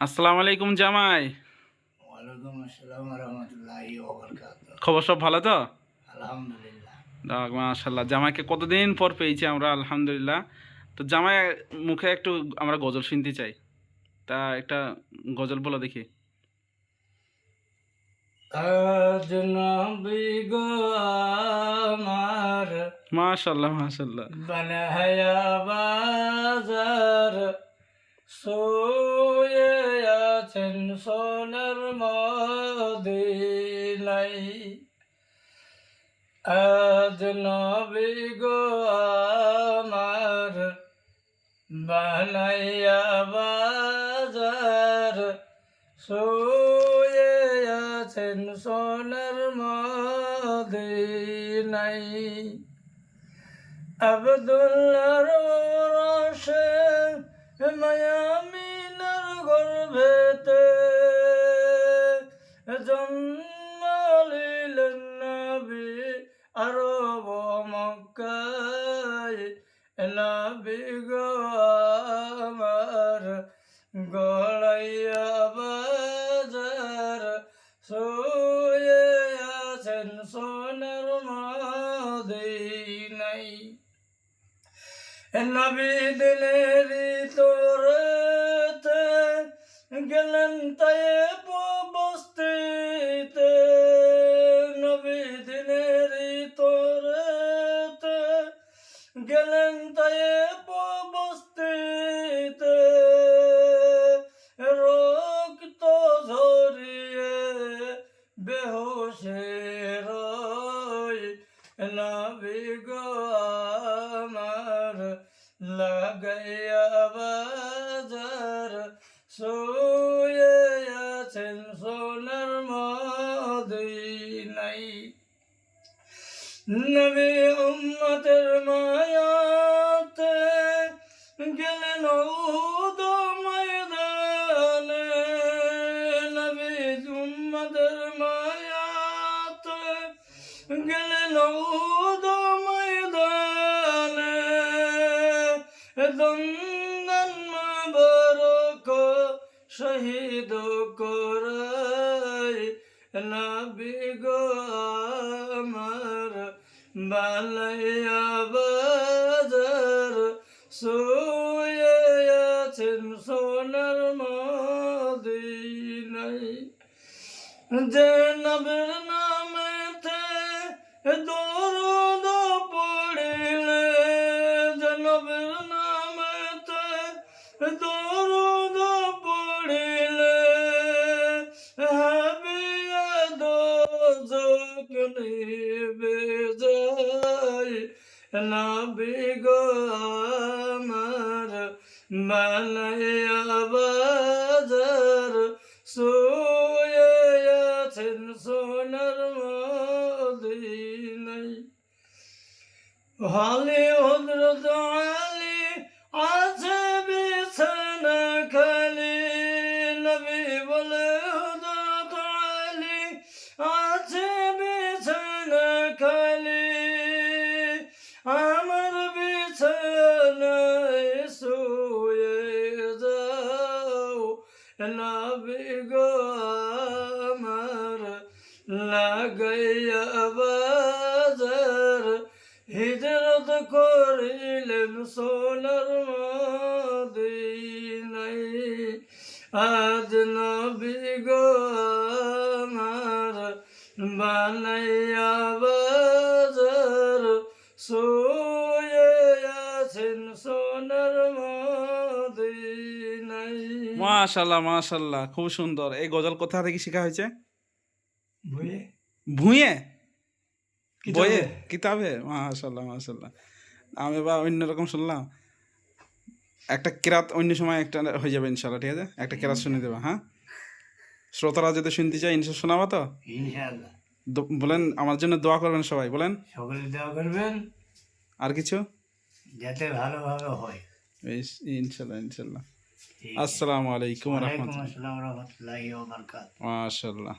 আসসালামু আলাইকুম জামাই। ওয়ালাইকুম আসসালাম রহমতুল্লাহি ওয়া বারাকাতুহু। খবর সব ভালো তো? আলহামদুলিল্লাহ। যাক মাশাআল্লাহ, জামাইকে কতদিন পর পেয়েছি আমরা, আলহামদুলিল্লাহ। তো জামাই মুখে একটু আমরা গজল শুনতে চাই, তা একটা গজল বলো দেখি। আজ নবী গো আমার মাশাআল্লাহ মাশাআল্লাহ। বানায়া বাজার শুয়ে আছেন সোনার মদিনায়। আজ নবী গো আমার বানাইয়া বাজার শুয়ে আছেন সোনার মদিনায়। আব্দুল্লাহর রসে মায়ামিনার গর্ভেতে জন্ম নিলেন নবী আরব মক্কায়। নবী গো আমার গড়াইয়া বাজার শুয়ে আছেন সোনার মদিনায়। নবী দিলের তোরতে গেলেন তায়েব বস্তিতে। নবী দিলের তোরতে গেলেন তায়েব বস্তিতে। রক্ত ঝরিয়ে বেহুশে রয়। নবী গো আমার লাগাইয়া বাজার শুয়ে আছেন সোনার মদিনায়। নবী উম্মতের মায়াতে গেলেন উহুদ ময়দানে। নবী উম্মতের মায়াতে গেলেন উহুদ ময়দানে। দন্দন মুবারক শহীদ করায়। নবী গো আমার বানাইয়া বাজার শুয়ে আছেন সোনার মদিনায়। যে নবীর নামেতে দরুদ পড়িলে, যে নবীর নামেতে দরুদ পড়িলে হাবিয়া দোজখ নিভে যায়। নবী গো আমার বানাইয়া বাজার শুয়ে আছেন সোনার মদিনায়। আলী হযরত আলী আছে বিছানা খালি। নবী বলে হযরত আলী আছে বিছানা খালি। আমার বিছানায় শুয়ে যাও। নবী গো আমার লাগাইয়া বাজার হিজরত করিলেন সোনার মদিনায়। আজ নবী গো আমার বানাইয়া বাজার শুয়ে আছেন সোনার মদিনায়। মাশাআল্লাহ মাশাআল্লাহ, খুব সুন্দর। এই গজল কোথা থেকে শেখা হয়েছে? ভুয়ে ভুঁইয়ে বইয়ে কিতাবে। কিতাবে? মাশাআল্লাহ মাশাআল্লাহ। আমি বা অন্যরকম শুনলাম। একটা কেরাত অন্য সময় একটা হয়ে যাবে ইনশাআল্লাহ, ঠিক আছে? একটা কেরাত শুনে দেবা, হ্যাঁ? শ্রোতারা যদি শুনতে চায় ইনশাআল্লাহ শোনাবা তো? ইনশাআল্লাহ বলেন আমার জন্য দোয়া করবেন সবাই, বলেন। সকলে দেওয়া করবেন আর কিছু? যাতে ভালোভাবে হয়। ইনশাআল্লাহ ইনশাআল্লাহ। ঠিক আছে। আসসালামু আলাইকুম ওয়া ওয়ালাইকুম রাহমাতুল্লাহ। আসসালাম রহমতুল্লাহি ওয়া বারাকাতুহু। মাশাআল্লাহ।